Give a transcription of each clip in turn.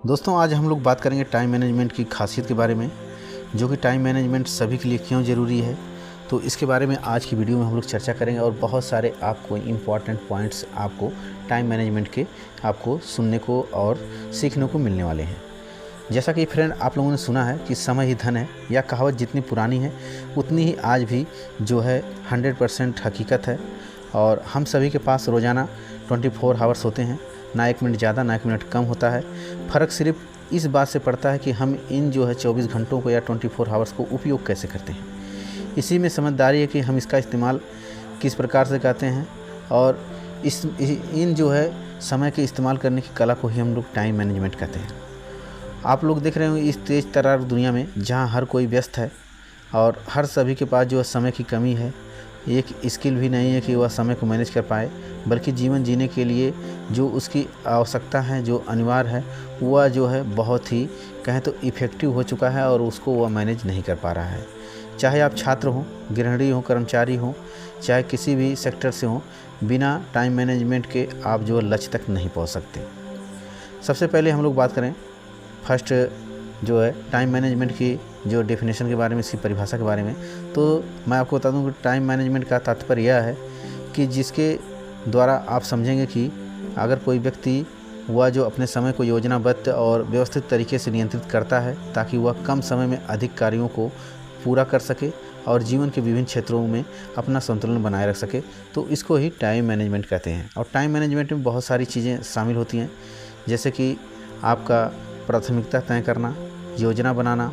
दोस्तों आज हम लोग बात करेंगे टाइम मैनेजमेंट की खासियत के बारे में, जो कि टाइम मैनेजमेंट सभी के लिए क्यों ज़रूरी है। तो इसके बारे में आज की वीडियो में हम लोग चर्चा करेंगे और बहुत सारे आपको इम्पॉर्टेंट पॉइंट्स आपको टाइम मैनेजमेंट के आपको सुनने को और सीखने को मिलने वाले हैं। जैसा कि फ्रेंड आप लोगों ने सुना है कि समय ही धन है, यह कहावत जितनी पुरानी है उतनी ही आज भी जो है 100% हकीकत है। और हम सभी के पास रोज़ाना 24 आवर्स होते हैं, ना 1 मिनट ज़्यादा ना 1 मिनट कम होता है। फ़र्क सिर्फ इस बात से पड़ता है कि हम इन जो है 24 घंटों को या 24 आवर्स को उपयोग कैसे करते हैं। इसी में समझदारी है कि हम इसका इस्तेमाल किस प्रकार से करते हैं और इन जो है समय के इस्तेमाल करने की कला को ही हम लोग टाइम मैनेजमेंट कहते हैं। आप लोग देख रहे हो इस तेज़ तर्रार दुनिया में जहाँ हर कोई व्यस्त है और हर सभी के पास जो है समय की कमी है। एक स्किल भी नहीं है कि वह समय को मैनेज कर पाए, बल्कि जीवन जीने के लिए जो उसकी आवश्यकता है, जो अनिवार्य है, वह जो है बहुत ही कहें तो इफ़ेक्टिव हो चुका है और उसको वह मैनेज नहीं कर पा रहा है। चाहे आप छात्र हों, गृहिणी हों, कर्मचारी हों, चाहे किसी भी सेक्टर से हों, बिना टाइम मैनेजमेंट के आप जो है लक्ष्य तक नहीं पहुंच सकते। सबसे पहले हम लोग बात करें फर्स्ट जो है टाइम मैनेजमेंट की जो डेफिनेशन के बारे में, इसकी परिभाषा के बारे में। तो मैं आपको बता दूं कि टाइम मैनेजमेंट का तात्पर्य यह है कि जिसके द्वारा आप समझेंगे कि अगर कोई व्यक्ति वह जो अपने समय को योजनाबद्ध और व्यवस्थित तरीके से नियंत्रित करता है ताकि वह कम समय में अधिक कार्यों को पूरा कर सके और जीवन के विभिन्न क्षेत्रों में अपना संतुलन बनाए रख सके, तो इसको ही टाइम मैनेजमेंट कहते हैं। और टाइम मैनेजमेंट में बहुत सारी चीज़ें शामिल होती हैं, जैसे कि आपका प्राथमिकता तय करना, योजना बनाना,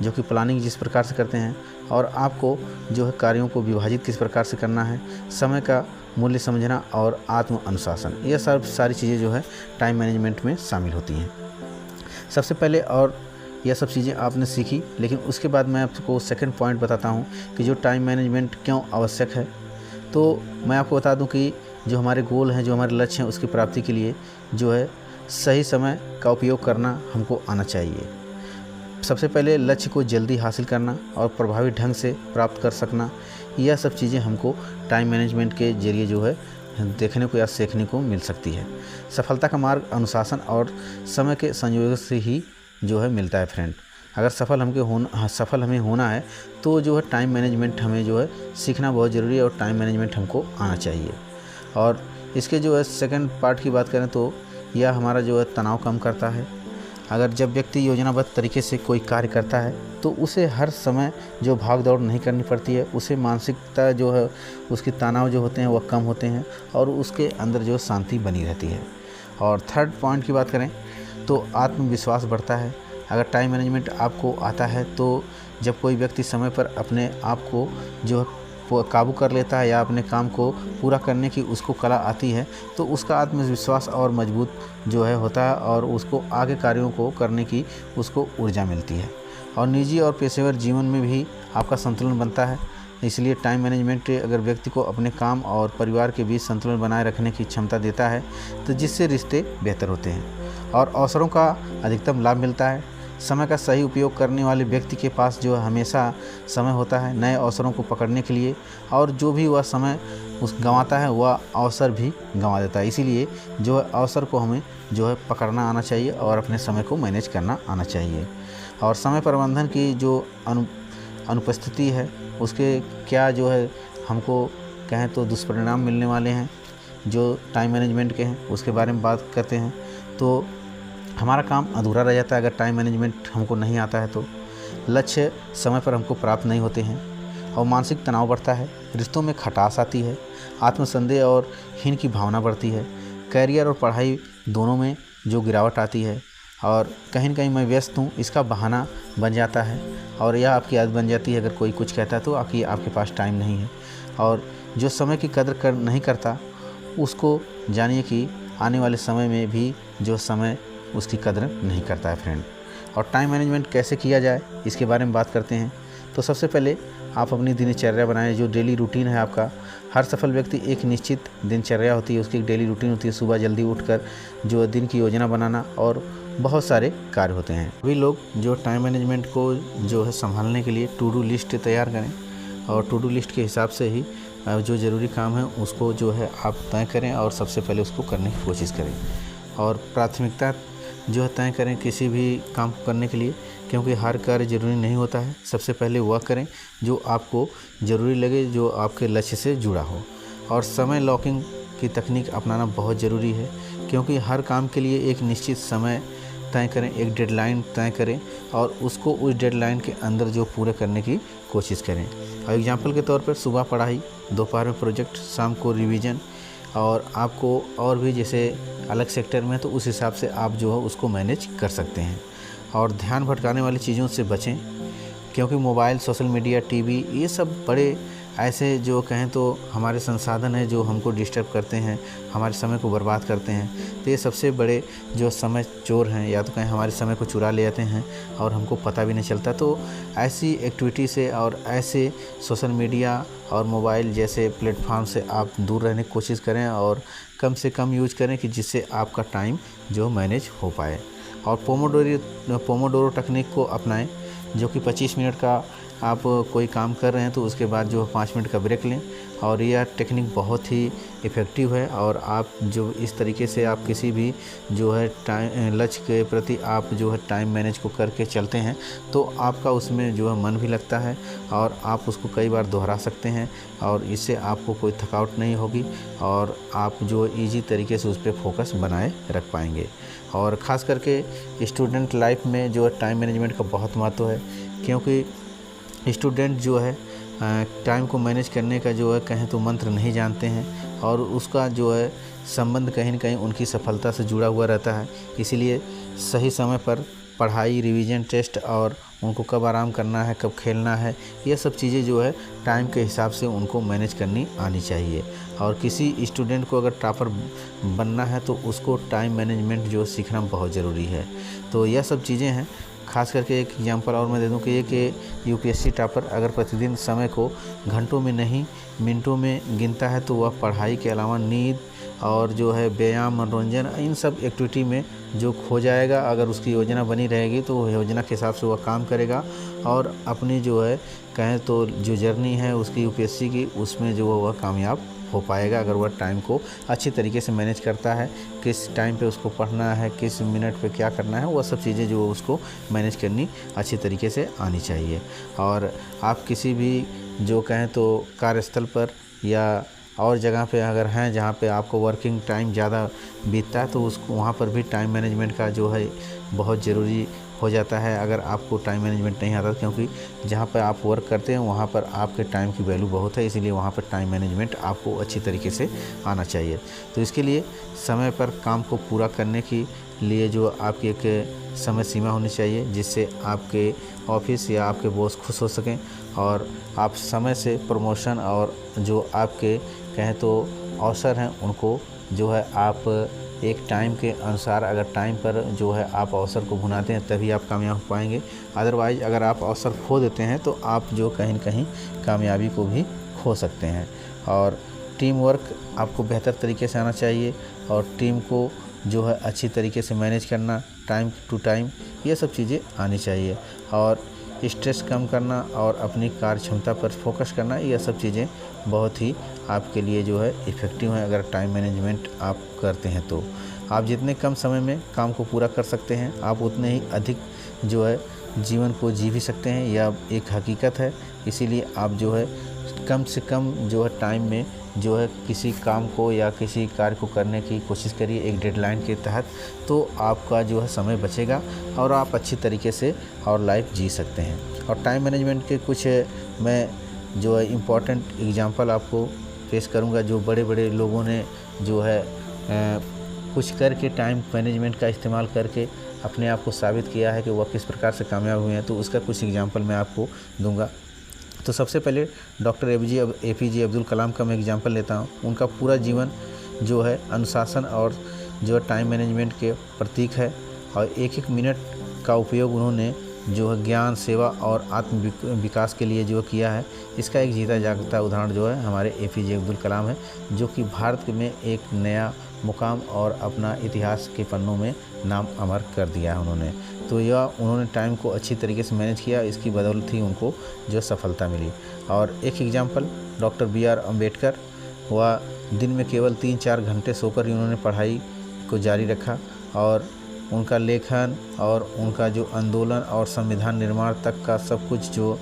जो कि प्लानिंग जिस प्रकार से करते हैं, और आपको जो है कार्यों को विभाजित किस प्रकार से करना है, समय का मूल्य समझना और आत्म अनुशासन, यह सब सारी चीज़ें जो है टाइम मैनेजमेंट में शामिल होती हैं। सबसे पहले और यह सब चीज़ें आपने सीखी, लेकिन उसके बाद मैं आपको सेकंड पॉइंट बताता हूँ कि जो टाइम मैनेजमेंट क्यों आवश्यक है। तो मैं आपको बता दूँ कि जो हमारे गोल हैं, जो हमारे लक्ष्य हैं, उसकी प्राप्ति के लिए जो है सही समय का उपयोग करना हमको आना चाहिए। सबसे पहले लक्ष्य को जल्दी हासिल करना और प्रभावी ढंग से प्राप्त कर सकना, यह सब चीज़ें हमको टाइम मैनेजमेंट के ज़रिए जो है देखने को या सीखने को मिल सकती है। सफलता का मार्ग अनुशासन और समय के संयोग से ही जो है मिलता है फ्रेंड। अगर सफल हमें होना है तो जो है टाइम मैनेजमेंट हमें जो है सीखना बहुत ज़रूरी है और टाइम मैनेजमेंट हमको आना चाहिए। और इसके जो है सेकंड पार्ट की बात करें तो यह हमारा जो है तनाव कम करता है। अगर जब व्यक्ति योजनाबद्ध तरीके से कोई कार्य करता है तो उसे हर समय जो भाग दौड़ नहीं करनी पड़ती है, उसे मानसिकता जो है उसकी तनाव जो होते हैं वह कम होते हैं और उसके अंदर जो शांति बनी रहती है। और थर्ड पॉइंट की बात करें तो आत्मविश्वास बढ़ता है। अगर टाइम मैनेजमेंट आपको आता है तो जब कोई व्यक्ति समय पर अपने आप को जो काबू कर लेता है या अपने काम को पूरा करने की उसको कला आती है, तो उसका आत्मविश्वास और मजबूत जो है होता है और उसको आगे कार्यों को करने की उसको ऊर्जा मिलती है। और निजी और पेशेवर जीवन में भी आपका संतुलन बनता है। इसलिए टाइम मैनेजमेंट अगर व्यक्ति को अपने काम और परिवार के बीच संतुलन बनाए रखने की क्षमता देता है, तो जिससे रिश्ते बेहतर होते हैं और अवसरों का अधिकतम लाभ मिलता है। समय का सही उपयोग करने वाले व्यक्ति के पास जो हमेशा समय होता है नए अवसरों को पकड़ने के लिए, और जो भी वह समय गंवाता है वह अवसर भी गंवा देता है। इसीलिए जो है अवसर को हमें जो है पकड़ना आना चाहिए और अपने समय को मैनेज करना आना चाहिए। और समय प्रबंधन की जो अनुपस्थिति है उसके क्या जो है हमको कहें तो दुष्परिणाम मिलने वाले हैं जो टाइम मैनेजमेंट के हैं, उसके बारे में बात करते हैं। तो हमारा काम अधूरा रह जाता है अगर टाइम मैनेजमेंट हमको नहीं आता है तो। लक्ष्य समय पर हमको प्राप्त नहीं होते हैं और मानसिक तनाव बढ़ता है, रिश्तों में खटास आती है, आत्मसंदेह और हीन की भावना बढ़ती है, करियर और पढ़ाई दोनों में जो गिरावट आती है, और कहीं न कहीं मैं व्यस्त हूँ इसका बहाना बन जाता है और यह आपकी आदत बन जाती है। अगर कोई कुछ कहता है तो आपके पास टाइम नहीं है। और जो समय की कदर नहीं करता उसको जानिए कि आने वाले समय में भी जो समय उसकी कदर नहीं करता है फ्रेंड। और टाइम मैनेजमेंट कैसे किया जाए इसके बारे में बात करते हैं। तो सबसे पहले आप अपनी दिनचर्या बनाएं, जो डेली रूटीन है आपका। हर सफल व्यक्ति एक निश्चित दिनचर्या होती है, उसकी एक डेली रूटीन होती है। सुबह जल्दी उठकर जो दिन की योजना बनाना और बहुत सारे कार्य होते हैं। वे लोग जो टाइम मैनेजमेंट को जो है संभालने के लिए टू डू लिस्ट तैयार करें और टू डू लिस्ट के हिसाब से ही जो ज़रूरी काम है उसको जो है आप तय करें और सबसे पहले उसको करने की कोशिश करें। और प्राथमिकता जो है तय करें किसी भी काम को करने के लिए, क्योंकि हर कार्य ज़रूरी नहीं होता है। सबसे पहले वह करें जो आपको ज़रूरी लगे, जो आपके लक्ष्य से जुड़ा हो। और समय लॉकिंग की तकनीक अपनाना बहुत ज़रूरी है, क्योंकि हर काम के लिए एक निश्चित समय तय करें, एक डेडलाइन तय करें और उसको उस डेडलाइन के अंदर जो पूरे करने की कोशिश करें। और एग्जांपल के तौर पर सुबह पढ़ाई, दोपहर में प्रोजेक्ट, शाम को रिवीजन, और आपको और भी जैसे अलग सेक्टर में तो उस हिसाब से आप जो है उसको मैनेज कर सकते हैं। और ध्यान भटकाने वाली चीज़ों से बचें, क्योंकि मोबाइल, सोशल मीडिया, टीवी, ये सब बड़े ऐसे जो कहें तो हमारे संसाधन हैं जो हमको डिस्टर्ब करते हैं, हमारे समय को बर्बाद करते हैं। तो ये सबसे बड़े जो समय चोर हैं, या तो कहें हमारे समय को चुरा ले जाते हैं और हमको पता भी नहीं चलता। तो ऐसी एक्टिविटी से और ऐसे सोशल मीडिया और मोबाइल जैसे प्लेटफॉर्म से आप दूर रहने की कोशिश करें और कम से कम यूज करें कि जिससे आपका टाइम जो मैनेज हो पाए। और पोमोडोरो तकनीक को अपनाएं, जो कि 25 मिनट का आप कोई काम कर रहे हैं तो उसके बाद जो 5 मिनट का ब्रेक लें। और यह टेक्निक बहुत ही इफ़ेक्टिव है, और आप जो इस तरीके से आप किसी भी जो है लक्ष्य के प्रति आप जो है टाइम मैनेज को करके चलते हैं तो आपका उसमें जो है मन भी लगता है और आप उसको कई बार दोहरा सकते हैं, और इससे आपको कोई थकावट नहीं होगी और आप जो ईजी तरीके से उस पर फोकस बनाए रख पाएंगे। और ख़ास करके स्टूडेंट लाइफ में जो है टाइम मैनेजमेंट का बहुत महत्व है, क्योंकि स्टूडेंट जो है टाइम को मैनेज करने का जो है कहें तो मंत्र नहीं जानते हैं, और उसका जो है संबंध कहीं न कहीं उनकी सफलता से जुड़ा हुआ रहता है। इसीलिए सही समय पर पढ़ाई, रिवीजन, टेस्ट, और उनको कब आराम करना है, कब खेलना है, ये सब चीज़ें जो है टाइम के हिसाब से उनको मैनेज करनी आनी चाहिए। और किसी स्टूडेंट को अगर टॉपर बनना है तो उसको टाइम मैनेजमेंट जो सीखना बहुत ज़रूरी है। तो यह सब चीज़ें हैं। खास करके एक एग्जांपल और मैं दे दूं कि ये यूपीएससी टॉपर अगर प्रतिदिन समय को घंटों में नहीं मिनटों में गिनता है तो वह पढ़ाई के अलावा नींद और जो है व्यायाम, मनोरंजन, इन सब एक्टिविटी में जो खो जाएगा। अगर उसकी योजना बनी रहेगी तो वह योजना के हिसाब से वह काम करेगा और अपनी जो है कहें तो जो जर्नी है उसकी यूपीएससी की, उसमें जो वह कामयाब हो पाएगा अगर वह टाइम को अच्छी तरीके से मैनेज करता है। किस टाइम पे उसको पढ़ना है, किस मिनट पे क्या करना है, वह सब चीज़ें जो उसको मैनेज करनी अच्छी तरीके से आनी चाहिए। और आप किसी भी जो कहें तो कार्यस्थल पर या और जगह पे अगर हैं जहाँ पे आपको वर्किंग टाइम ज़्यादा बीतता है तो उसको वहाँ पर भी टाइम मैनेजमेंट का जो है बहुत ज़रूरी हो जाता है अगर आपको टाइम मैनेजमेंट नहीं आता, क्योंकि जहाँ पर आप वर्क करते हैं वहाँ पर आपके टाइम की वैल्यू बहुत है, इसीलिए वहाँ पर टाइम मैनेजमेंट आपको अच्छी तरीके से आना चाहिए। तो इसके लिए समय पर काम को पूरा करने के लिए जो आपकी एक समय सीमा होनी चाहिए, जिससे आपके ऑफिस या आपके बॉस खुश हो सकें और आप समय से प्रमोशन और जो आपके कहें तो अवसर हैं उनको जो है आप एक टाइम के अनुसार, अगर टाइम पर जो है आप अवसर को भुनाते हैं तभी आप कामयाब हो पाएंगे। अदरवाइज़ अगर आप अवसर खो देते हैं तो आप जो कहीं न कहीं कामयाबी को भी खो सकते हैं। और टीम वर्क आपको बेहतर तरीके से आना चाहिए और टीम को जो है अच्छी तरीके से मैनेज करना, टाइम टू टाइम, ये सब चीज़ें आनी चाहिए। और स्ट्रेस कम करना और अपनी कार्य क्षमता पर फोकस करना, ये सब चीज़ें बहुत ही आपके लिए जो है इफ़ेक्टिव हैं। अगर टाइम मैनेजमेंट आप करते हैं तो आप जितने कम समय में काम को पूरा कर सकते हैं, आप उतने ही अधिक जो है जीवन को जी भी सकते हैं, यह एक हकीकत है। इसीलिए आप जो है कम से कम जो है टाइम में जो है किसी काम को या किसी कार्य को करने की कोशिश करिए एक डेडलाइन के तहत, तो आपका जो है समय बचेगा और आप अच्छी तरीके से और लाइफ जी सकते हैं। और टाइम मैनेजमेंट के कुछ मैं जो है इम्पॉर्टेंट एग्जांपल आपको पेश करूंगा, जो बड़े बड़े लोगों ने जो है कुछ करके टाइम मैनेजमेंट का इस्तेमाल करके अपने आप को साबित किया है कि वह किस प्रकार से कामयाब हुए हैं। तो उसका कुछ एग्जांपल मैं आपको दूंगा। तो सबसे पहले डॉक्टर APJ अब्दुल कलाम का मैं एग्जांपल लेता हूँ। उनका पूरा जीवन जो है अनुशासन और जो है टाइम मैनेजमेंट के प्रतीक है, और एक एक मिनट का उपयोग उन्होंने जो है ज्ञान, सेवा और आत्म विकास के लिए जो किया है। इसका एक जीता जागता उदाहरण जो है हमारे APJ अब्दुल कलाम है, जो कि भारत में एक नया मुकाम और अपना इतिहास के पन्नों में नाम अमर कर दिया है उन्होंने। तो यह उन्होंने टाइम को अच्छी तरीके से मैनेज किया, इसकी बदौलत ही उनको जो सफलता मिली। और एक एग्जांपल डॉक्टर BR अम्बेडकर, वह दिन में केवल 3-4 घंटे सोकर ही उन्होंने पढ़ाई को जारी रखा और उनका लेखन और उनका जो आंदोलन और संविधान निर्माण तक का सब कुछ जो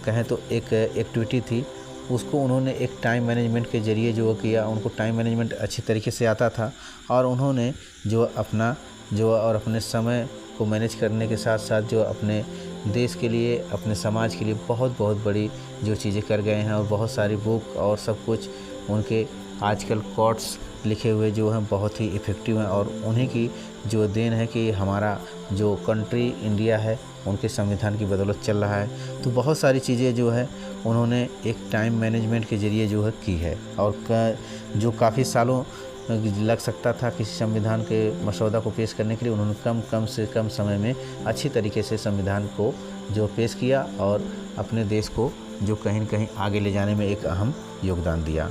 कहें तो एक एक्टिविटी थी, उसको उन्होंने एक टाइम मैनेजमेंट के ज़रिए जो किया। उनको टाइम मैनेजमेंट अच्छी तरीके से आता था और उन्होंने जो अपना जो और अपने समय को मैनेज करने के साथ साथ जो अपने देश के लिए, अपने समाज के लिए बहुत बड़ी जो चीज़ें कर गए हैं। और बहुत सारी बुक और सब कुछ उनके आजकल कोट्स लिखे हुए जो हैं बहुत ही इफ़ेक्टिव हैं और उन्हीं की जो देन है कि हमारा जो कंट्री इंडिया है उनके संविधान की बदौलत चल रहा है। तो बहुत सारी चीज़ें जो है उन्होंने एक टाइम मैनेजमेंट के ज़रिए जो है की है और जो काफ़ी सालों लग सकता था किसी संविधान के मसौदा को पेश करने के लिए, उन्होंने कम से कम समय में अच्छी तरीके से संविधान को जो पेश किया और अपने देश को जो कहीं न कहीं आगे ले जाने में एक अहम योगदान दिया।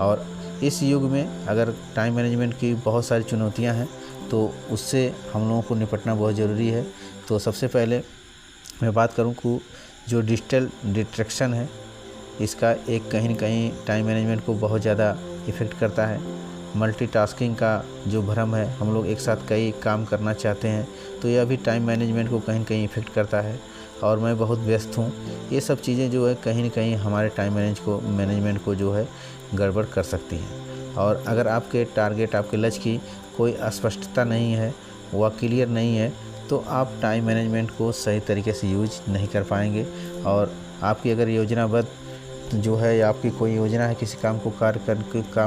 और इस युग में अगर टाइम मैनेजमेंट की बहुत सारी चुनौतियां हैं तो उससे हम लोगों को निपटना बहुत ज़रूरी है। तो सबसे पहले मैं बात करूं कि जो डिजिटल डिस्ट्रैक्शन है, इसका एक कहीं न कहीं टाइम मैनेजमेंट को बहुत ज़्यादा इफ़ेक्ट करता है। मल्टीटास्किंग का जो भ्रम है, हम लोग एक साथ कई काम करना चाहते हैं, तो यह भी टाइम मैनेजमेंट को कहीं न कहीं इफ़ेक्ट करता है। और मैं बहुत व्यस्त हूँ, ये सब चीज़ें जो है कहीं न कहीं हमारे टाइम मैनेजमेंट को जो है गड़बड़ कर सकती हैं। और अगर आपके टारगेट, आपके लक्ष्य की कोई अस्पष्टता नहीं है, वह क्लियर नहीं है, तो आप टाइम मैनेजमेंट को सही तरीके से यूज नहीं कर पाएंगे। और आपकी अगर योजनाबद्ध जो है या आपकी कोई योजना है किसी काम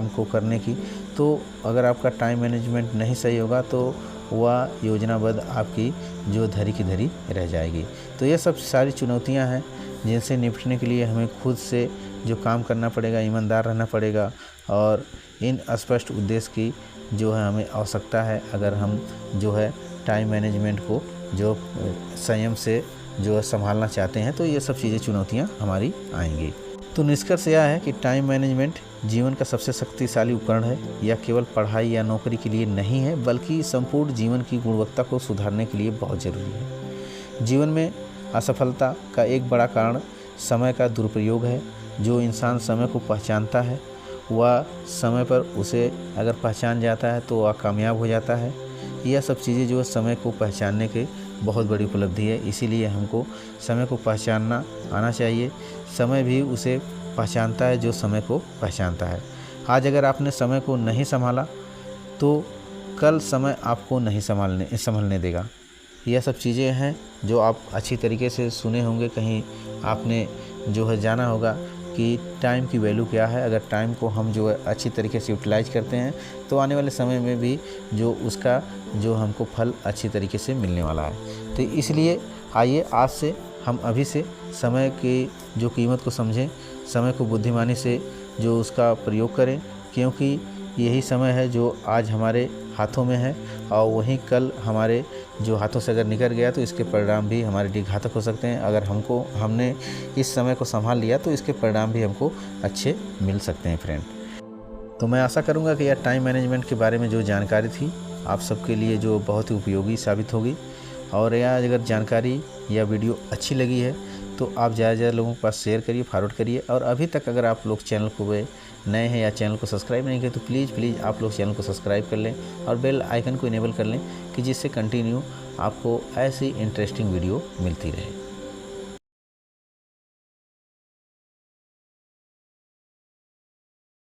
को करने की, तो अगर आपका टाइम मैनेजमेंट नहीं सही होगा तो वह योजनाबद्ध आपकी जो धरी की धरी रह जाएगी। तो ये सब सारी चुनौतियां हैं जिनसे निपटने के लिए हमें खुद से जो काम करना पड़ेगा, ईमानदार रहना पड़ेगा और इन स्पष्ट उद्देश्य की जो है हमें आवश्यकता है। अगर हम जो है टाइम मैनेजमेंट को जो संयम से जो संभालना चाहते हैं, तो ये सब चीज़ें चुनौतियाँ हमारी आएंगी। तो निष्कर्ष यह है कि टाइम मैनेजमेंट जीवन का सबसे शक्तिशाली उपकरण है। यह केवल पढ़ाई या नौकरी के लिए नहीं है, बल्कि संपूर्ण जीवन की गुणवत्ता को सुधारने के लिए बहुत ज़रूरी है। जीवन में असफलता का एक बड़ा कारण समय का दुरुपयोग है। जो इंसान समय को पहचानता है, वह समय पर उसे अगर पहचान जाता है तो वह कामयाब हो जाता है। यह सब चीज़ें जो समय को पहचानने के बहुत बड़ी उपलब्धि है, इसीलिए हमको समय को पहचानना आना चाहिए। समय भी उसे पहचानता है जो समय को पहचानता है। आज अगर आपने समय को नहीं संभाला तो कल समय आपको नहीं संभलने देगा। यह सब चीज़ें हैं जो आप अच्छी तरीके से सुने होंगे, कहीं आपने जो है जाना होगा कि टाइम की वैल्यू क्या है। अगर टाइम को हम जो है अच्छी तरीके से यूटिलाइज करते हैं तो आने वाले समय में भी जो उसका जो हमको फल अच्छी तरीके से मिलने वाला है। तो इसलिए आइए आज से हम अभी से समय की जो कीमत को समझें, समय को बुद्धिमानी से जो उसका प्रयोग करें, क्योंकि यही समय है जो आज हमारे हाथों में है और वहीं कल हमारे जो हाथों से अगर निकल गया तो इसके परिणाम भी हमारे लिए घातक हो सकते हैं। अगर हमने इस समय को संभाल लिया तो इसके परिणाम भी हमको अच्छे मिल सकते हैं फ्रेंड। तो मैं आशा करूंगा कि यह टाइम मैनेजमेंट के बारे में जो जानकारी थी आप सबके लिए जो बहुत ही उपयोगी साबित होगी। और यह अगर जानकारी या वीडियो अच्छी लगी है तो आप ज़्यादा लोगों के पास शेयर करिए, फॉरवर्ड करिए। और अभी तक अगर आप लोग चैनल को नए हैं या चैनल को सब्सक्राइब नहीं किए तो प्लीज़ आप लोग चैनल को सब्सक्राइब कर लें और बेल आइकन को इनेबल कर लें कि जिससे कंटिन्यू आपको ऐसी इंटरेस्टिंग वीडियो मिलती रहे।